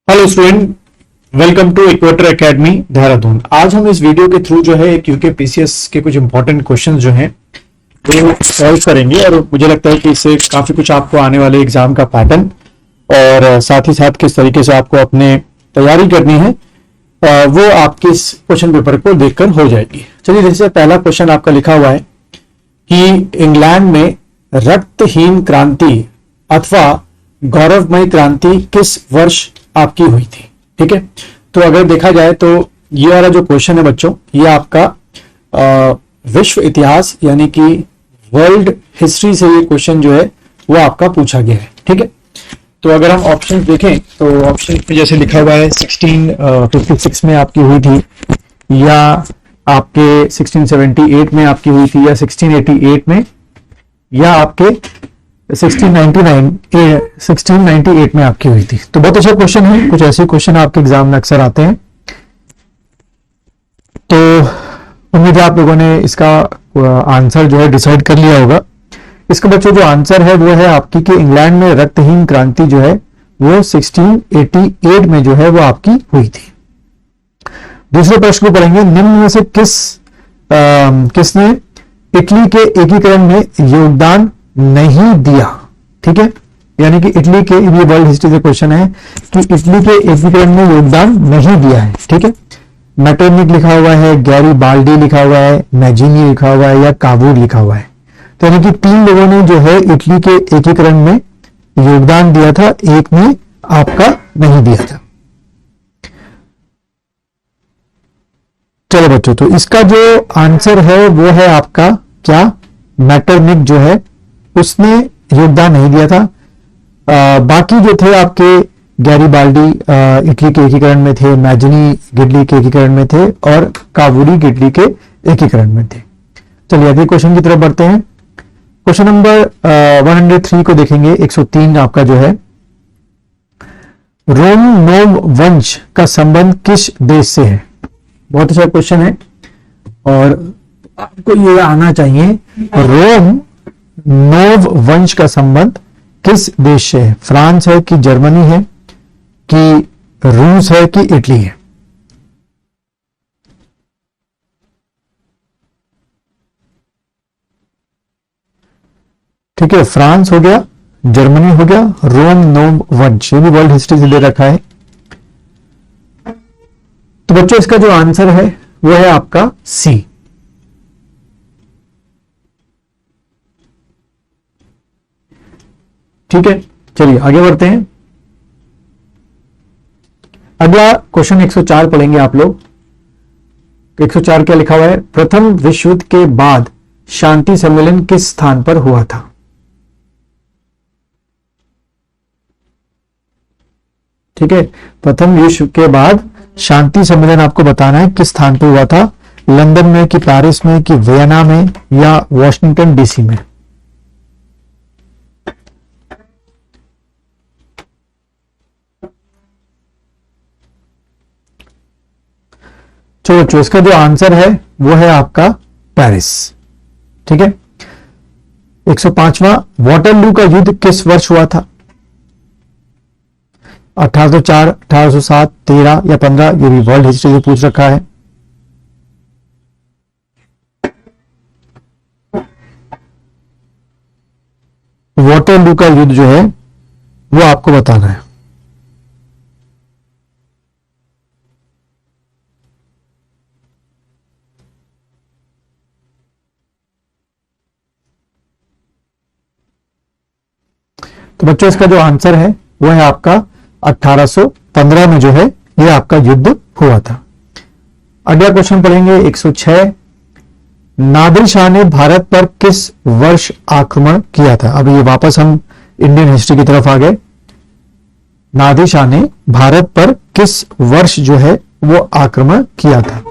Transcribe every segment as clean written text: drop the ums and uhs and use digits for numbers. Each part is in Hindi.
Hello student, welcome to equator academy Dehradun. आज हम इस वीडियो के थ्रू जो है एक यूके पीसीएस के कुछ इंपॉर्टेंट क्वेश्चंस जो हैं वो सॉल्व करेंगे और मुझे लगता है कि इससे काफी कुछ आपको आने वाले एग्जाम का पैटर्न और साथ ही साथ किस तरीके से आपको अपने तैयारी करनी है वो आपके इस क्वेश्चन पेपर को देखकर हो जाएगी। चलिए, जैसे पहला क्वेश्चन आपका लिखा हुआ है कि इंग्लैंड में रक्तहीन क्रांति अथवा गौरवमय क्रांति किस वर्ष आपकी हुई थी। ठीक है, तो अगर देखा जाए तो ये वाला जो क्वेश्चन है बच्चों, ये आपका विश्व इतिहास यानी कि वर्ल्ड हिस्ट्री से ये क्वेश्चन जो है वो आपका पूछा गया है। ठीक है, तो अगर हम ऑप्शन देखें तो ऑप्शन में जैसे लिखा हुआ है 1656 में आपकी हुई थी, या आपके 1678 में आपकी हुई थी, या 1688 में, या आपके 1698 में आपकी हुई थी। तो बहुत अच्छा क्वेश्चन है, कुछ ऐसे क्वेश्चन आपके एग्जाम में अक्सर आते हैं। तो उम्मीद है आप लोगों ने इसका आंसर जो है डिसाइड कर लिया होगा। इसका बच्चों जो आंसर है वो है आपकी कि इंग्लैंड में रक्तहीन क्रांति जो है वो 1688 में जो है वो आपकी हुई थी। दूसरे प्रश्न को पढ़ेंगे, निम्न में से किसने इटली के एकीकरण में योगदान नहीं दिया। ठीक है, यानी कि इटली के, ये वर्ल्ड हिस्ट्री से क्वेश्चन है कि इटली के एकीकरण में योगदान नहीं दिया है। ठीक है, मेटरनिक लिखा हुआ है, गैरीबाल्डी लिखा हुआ है, मैजिनी लिखा हुआ है, या कावूर लिखा हुआ है। तो यानी कि तीन लोगों ने जो है इटली के एकीकरण में योगदान दिया था, एक ने आपका नहीं दिया था। चलो बच्चों, तो इसका जो आंसर है वो है आपका क्या, मेटरनिक जो है उसने योगदान नहीं दिया था। बाकी जो थे आपके गैरीबाल्डी इटली के एकीकरण में थे, मैजिनी गिडली के एकीकरण में थे, और कावूरी गिडली के एकीकरण में थे। चलिए अगले क्वेश्चन की तरफ बढ़ते हैं। क्वेश्चन नंबर 103 को देखेंगे। 103 आपका जो है, रोम नोव वंश का संबंध किस देश से है। बहुत अच्छा क्वेश्चन है और आपको ये आना चाहिए, रोम नोव वंश का संबंध किस देश से है। फ्रांस है कि जर्मनी है कि रूस है कि इटली है। ठीक है, फ्रांस हो गया, जर्मनी हो गया, रोम नोव वंश, ये भी वर्ल्ड हिस्ट्री से दे रखा है। तो बच्चों इसका जो आंसर है वो है आपका सी। ठीक है, चलिए आगे बढ़ते हैं। अगला क्वेश्चन 104 पढ़ेंगे आप लोग। 104 क्या लिखा हुआ है, प्रथम विश्व युद्ध के बाद शांति सम्मेलन किस स्थान पर हुआ था। ठीक है, प्रथम विश्व के बाद शांति सम्मेलन आपको बताना है किस स्थान पर हुआ था, लंदन में कि पेरिस में कि वियना में या वॉशिंगटन डीसी में। चलो, इसका जो आंसर है वो है आपका पेरिस। ठीक है, 105वां, वाटरलू का युद्ध किस वर्ष हुआ था। 1804, 1807, 13 या 15, ये भी वर्ल्ड हिस्ट्री से पूछ रखा है। वाटरलू का युद्ध जो है वो आपको बताना है। तो बच्चों इसका जो आंसर है वो है आपका 1815 में जो है ये आपका युद्ध हुआ था। अगला क्वेश्चन पढ़ेंगे 106, नादिर शाह ने भारत पर किस वर्ष आक्रमण किया था। अब ये वापस हम इंडियन हिस्ट्री की तरफ आ गए। नादिर शाह ने भारत पर किस वर्ष जो है वो आक्रमण किया था।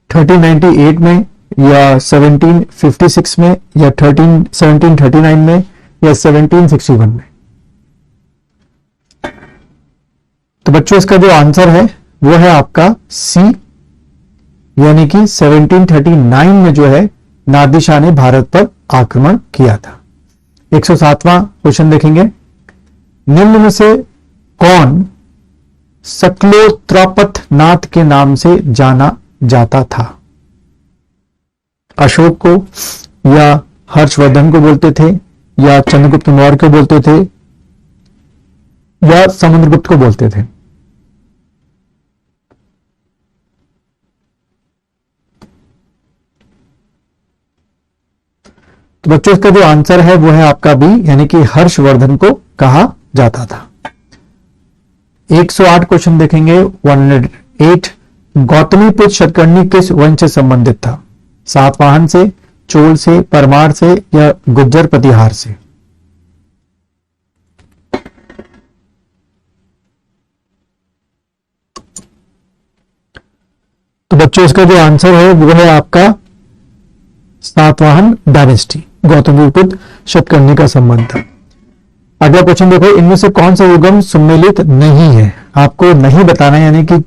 1398 में, या 1756 में, या 1739 में, या 1761 में। तो बच्चों इसका जो आंसर है वो है आपका सी, यानी कि 1739 में जो है नादिर शाह ने भारत पर आक्रमण किया था। 107वां क्वेश्चन देखेंगे। निम्न में से कौन सकलोत्रोपथ नाथ के नाम से जाना जाता था? अशोक को, या हर्षवर्धन को बोलते थे, या चंद्रगुप्त मौर्य को बोलते थे, या समुद्रगुप्त को बोलते थे? तो बच्चों इसका जो आंसर है वो है आपका बी, यानी कि हर्षवर्धन को कहा जाता था। 108 क्वेश्चन देखेंगे। 108, गौतमीपुत्र शतकर्णी किस वंश से संबंधित था? सातवाहन से, चोल से, परमार से, या गुज्जर प्रतिहार से? तो बच्चों इसका जो आंसर है वो है आपका सातवाहन डायनेस्टी, गौतमीपुत्र शतकर्णी का संबंध था। अगला क्वेश्चन देखो, इनमें से कौन सा युगम सुमेलित नहीं है? आपको नहीं बताना है, यानी कि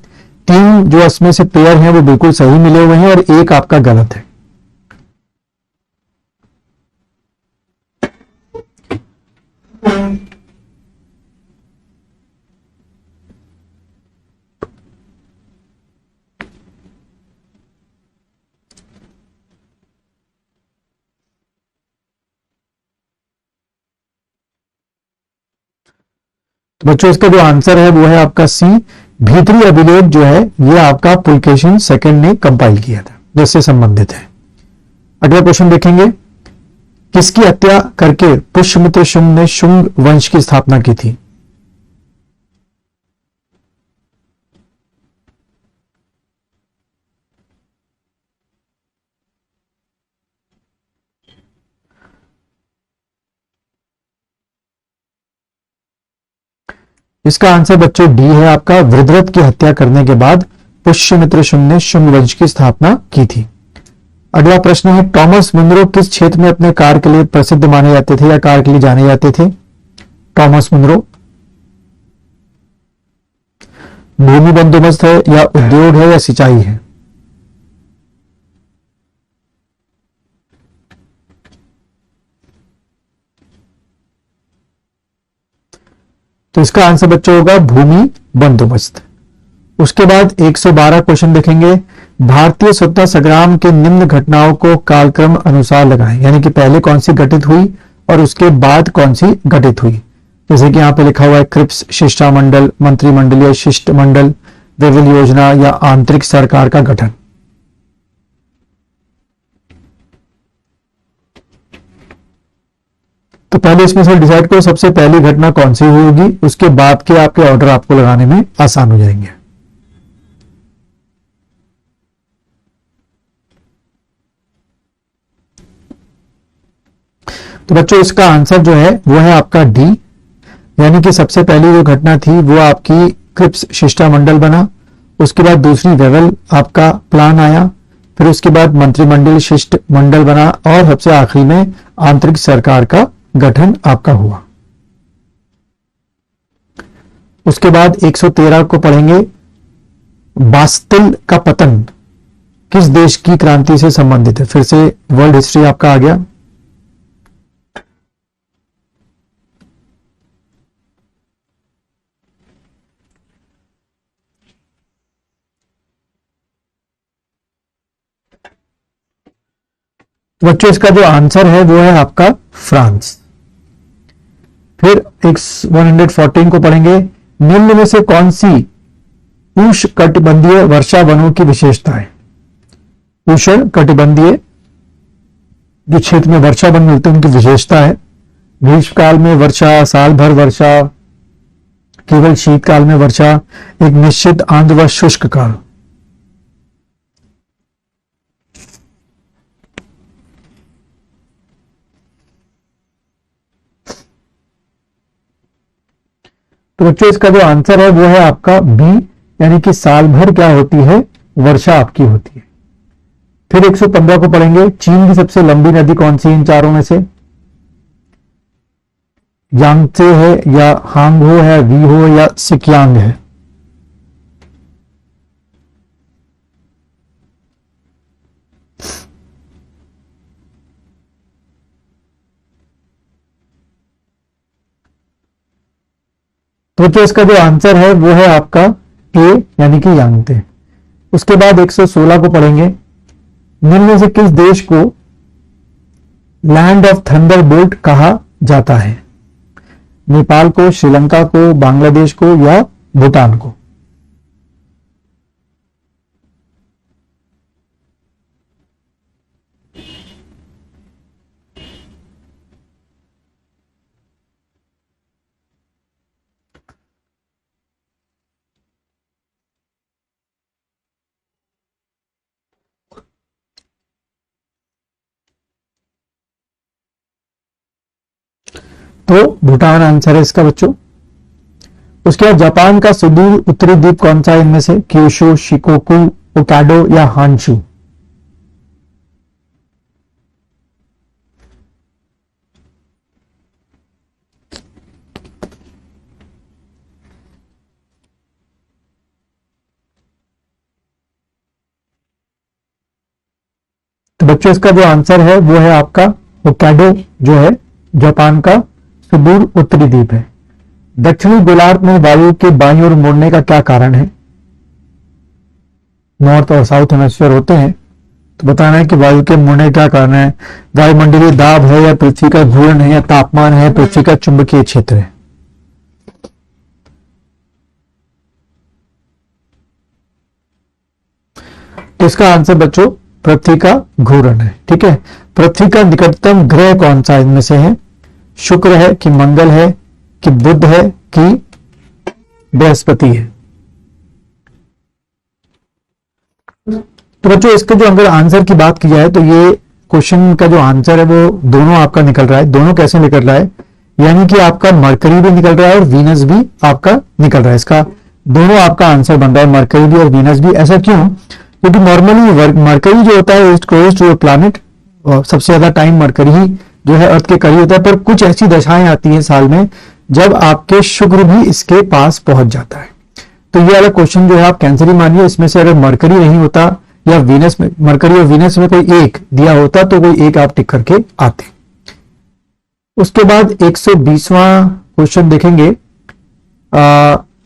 3 जो इसमें से पेयर हैं वो बिल्कुल सही मिले हुए हैं और एक आपका गलत है। तो बच्चों इसका जो आंसर है वो है आपका सी, भीतरी अभिलेख जो है ये आपका पुलकेशिन सेकंड ने कंपाइल किया था, जिससे संबंधित है। अगला क्वेश्चन देखेंगे, किसकी हत्या करके पुष्यमित्र शुंग ने शुंग वंश की स्थापना की थी? इसका आंसर बच्चों डी है आपका, वृद्धरथ की हत्या करने के बाद पुष्यमित्र शुंग ने शुंग वंश की स्थापना की थी। अगला प्रश्न है, टॉमस मुनरो किस क्षेत्र में अपने कार्य के लिए प्रसिद्ध माने जाते थे या कार्य के लिए जाने जाते थे? टॉमस मुनरो, भूमि बंदोबस्त है, या उद्योग है, या सिंचाई है? तो इसका आंसर बच्चों होगा भूमि बंदोबस्त। उसके बाद 112 क्वेश्चन देखेंगे, भारतीय स्वतंत्रता संग्राम के निम्न घटनाओं को कालक्रम अनुसार लगाएं, यानी कि पहले कौन सी घटित हुई और उसके बाद कौन सी घटित हुई। जैसे कि यहां पे लिखा हुआ है क्रिप्स शिष्टमंडल, मंत्रिमंडलीय शिष्टमंडल, वेविल योजना, या आंतरिक सरकार का गठन। तो पहले इसमें से डिसाइड करो सबसे पहली घटना कौन सी हुई होगी, उसके बाद के आपके ऑर्डर आपको लगाने में आसान हो जाएंगे। तो बच्चों इसका आंसर जो है वो है आपका डी, यानी कि सबसे पहली जो घटना थी वो आपकी क्रिप्स शिष्टमंडल बना, उसके बाद दूसरी वेवल आपका प्लान आया, फिर उसके बाद मंत्रिमंडल शिष्टमंडल बना, और सबसे आखिरी में आंतरिक सरकार का गठन आपका हुआ। उसके बाद 113 को पढ़ेंगे, बास्तिल का पतन किस देश की क्रांति से संबंधित है? फिर से वर्ल्ड हिस्ट्री आपका आ गया। बच्चों इसका जो आंसर है वो है आपका फ्रांस। फिर 114 को पढ़ेंगे, निम्न में से कौन सी उष्णकटिबंधीय वर्षा वनों की विशेषता है? उष्ण कटिबंधीय जो क्षेत्र में वर्षा वन मिलते हैं उनकी विशेषता है, ग्रीष्मकाल में वर्षा, साल भर वर्षा, केवल शीतकाल में वर्षा, एक निश्चित आर्द्र व शुष्क काल। तो बच्चों इसका जो आंसर है वो है आपका बी, यानी कि साल भर क्या होती है? वर्षा आपकी होती है। फिर 115 को पढ़ेंगे, चीन की सबसे लंबी नदी कौन सी इन चारों में से? यांगत्से है, या हांगहो है, वीहो, या सिकियांग है? तो बच्चों इसका जो आंसर है वो है आपका ए यानी कि यांगते। उसके बाद 116 को पढ़ेंगे। निम्न में से किस देश को लैंड ऑफ थंडर बोल्ट कहा जाता है? नेपाल को, श्रीलंका को, बांग्लादेश को या भूटान को? तो भूटान आंसर है इसका बच्चों। उसके बाद जापान का सुदूर उत्तरी द्वीप कौन सा है इनमें से? क्यूशू, शिकोकू, होक्काइडो या हानशू? तो बच्चों इसका जो आंसर है वो है आपका होक्काइडो, जो है जापान का सुदूर उत्तरी द्वीप है। दक्षिणी गोलार्ध में वायु के बाईं ओर मुड़ने का क्या कारण है? नॉर्थ और साउथ हेमिस्फीयर होते हैं, तो बताना है कि वायु के मुड़ने का क्या कारण है। वायुमंडलीय दाब है या पृथ्वी का घूर्णन है या तापमान है, पृथ्वी का चुंबकीय क्षेत्र है? तो इसका आंसर बच्चों पृथ्वी का घूर्णन है। ठीक है। पृथ्वी का निकटतम ग्रह कौन सा इनमें से है? शुक्र है कि मंगल है कि बुध है कि बृहस्पति है? तो बच्चों इसके जो अगर आंसर की बात की जाए तो ये क्वेश्चन का जो आंसर है वो दोनों आपका निकल रहा है। दोनों कैसे निकल रहा है? यानी कि आपका मरकरी भी निकल रहा है और वीनस भी आपका निकल रहा है। इसका दोनों आपका आंसर बन रहा है, मरकरी भी और वीनस भी। ऐसा क्यों? क्योंकि नॉर्मली मरकरी जो होता है is close to a planet, और सबसे ज्यादा टाइम मरकरी ही जो है अर्थ के करीब होता है। पर कुछ ऐसी दशाएं आती हैं साल में जब आपके शुक्र भी इसके पास पहुंच जाता है। तो ये वाला क्वेश्चन जो है आप कैंसिल ही मानिए। इसमें से अगर मरकरी नहीं होता या वीनस में, मरकरी और वीनस में कोई एक दिया होता तो कोई एक आप टिक करके आते। उसके बाद 120वां क्वेश्चन देखेंगे।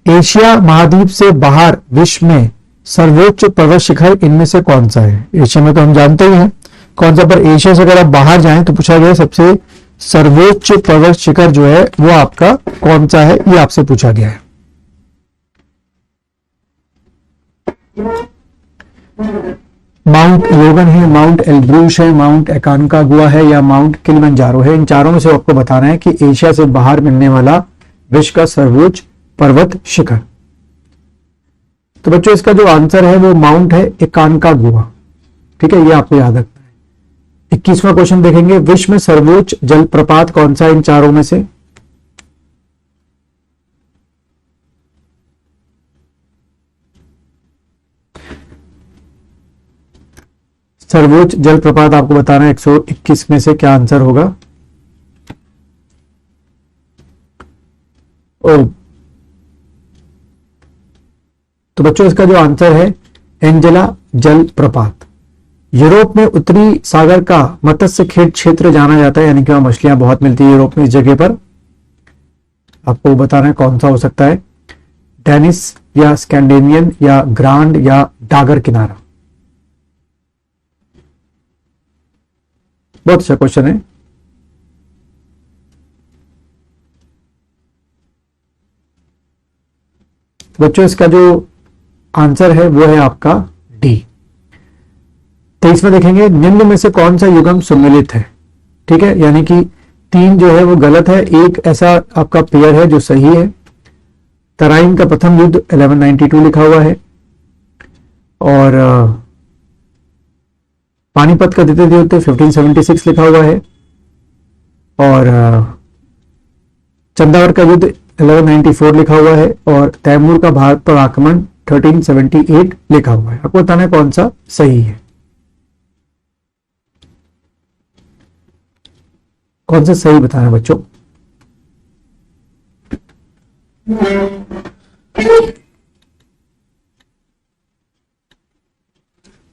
एशिया महाद्वीप से बाहर विश्व में सर्वोच्च पर्वत शिखर इनमें से कौन सा है? एशिया में तो हम जानते ही हैं कौन सा, पर एशिया से अगर आप बाहर जाएं तो पूछा गया सबसे सर्वोच्च पर्वत शिखर जो है वो आपका कौन सा है, ये आपसे पूछा गया है। माउंट लोगन है, माउंट एल्ब्रूस है, माउंट एकानकागुआ है या माउंट किलिमंजारो है? इन चारों में से आपको बताना है कि एशिया से बाहर मिलने वाला विश्व का सर्वोच्च पर्वत शिखर। तो बच्चों इसका जो आंसर है वो माउंट है एकानकागुआ। ठीक है, ये आपको याद रखना है। 21वां क्वेश्चन देखेंगे। विश्व में सर्वोच्च जलप्रपात कौन सा है इन चारों में से? सर्वोच्च जलप्रपात आपको बताना है 121 में से क्या आंसर होगा? तो बच्चों इसका जो आंसर है एंजेला जलप्रपात। यूरोप में उत्तरी सागर का मत्स्य खेत क्षेत्र जाना जाता है, यानी कि वहां मछलियां बहुत मिलती है यूरोप में। इस जगह पर आपको बताना है कौन सा हो सकता है, डेनिस या स्कैंडिनेवियन या ग्रांड या डागर किनारा। बहुत अच्छा क्वेश्चन है। बच्चों इसका जो आंसर है वो है आपका डी। 23 में देखेंगे। निम्न में से कौन सा युग्म सम्मिलित है? ठीक है, यानी कि 3 जो है वो गलत है, एक ऐसा आपका पेयर है जो सही है। तराइन का प्रथम युद्ध 1192 लिखा हुआ है, और पानीपत का द्वितीय युद्ध 1576 लिखा हुआ है, और चंदागढ़ का युद्ध 1194 लिखा हुआ है, और तैमूर का भारत पर आक्रमण 1378 लिखा हुआ है। आपको बताना है कौन सा सही है, कौन सा सही बताना है बच्चों।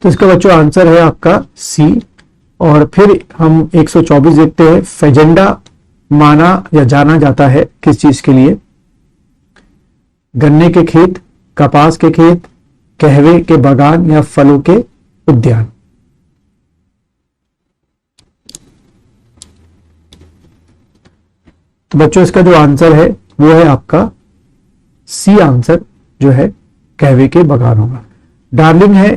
तो इसका बच्चों आंसर है आपका सी। और फिर हम 124 देखते हैं। फेजेंडा माना या जाना जाता है किस चीज के लिए? गन्ने के खेत, कपास के खेत, कहवे के बागान या फलों के उद्यान। तो बच्चों इसका जो आंसर है वो है आपका सी आंसर जो है कहवे के बागान होगा। डार्लिंग है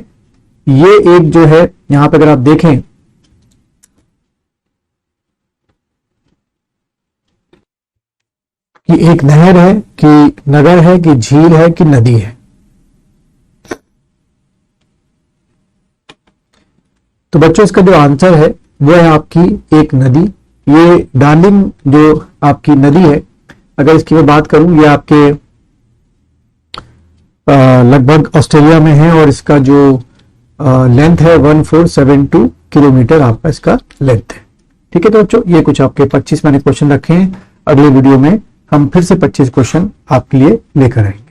ये एक जो है यहां पर अगर आप देखें कि एक नहर है कि नगर है कि झील है कि नदी है। तो बच्चों इसका जो आंसर है वो है आपकी एक नदी। ये डार्लिंग जो आपकी नदी है, अगर इसकी मैं बात करूं, ये आपके लगभग ऑस्ट्रेलिया में है और इसका जो लेंथ है 1472 किलोमीटर आपका इसका लेंथ है। ठीक है, तो बच्चों ये कुछ आपके 25 मैंने क्वेश्चन रखे हैं। अगले वीडियो में हम फिर से 25 क्वेश्चन आपके लिए लेकर आएंगे।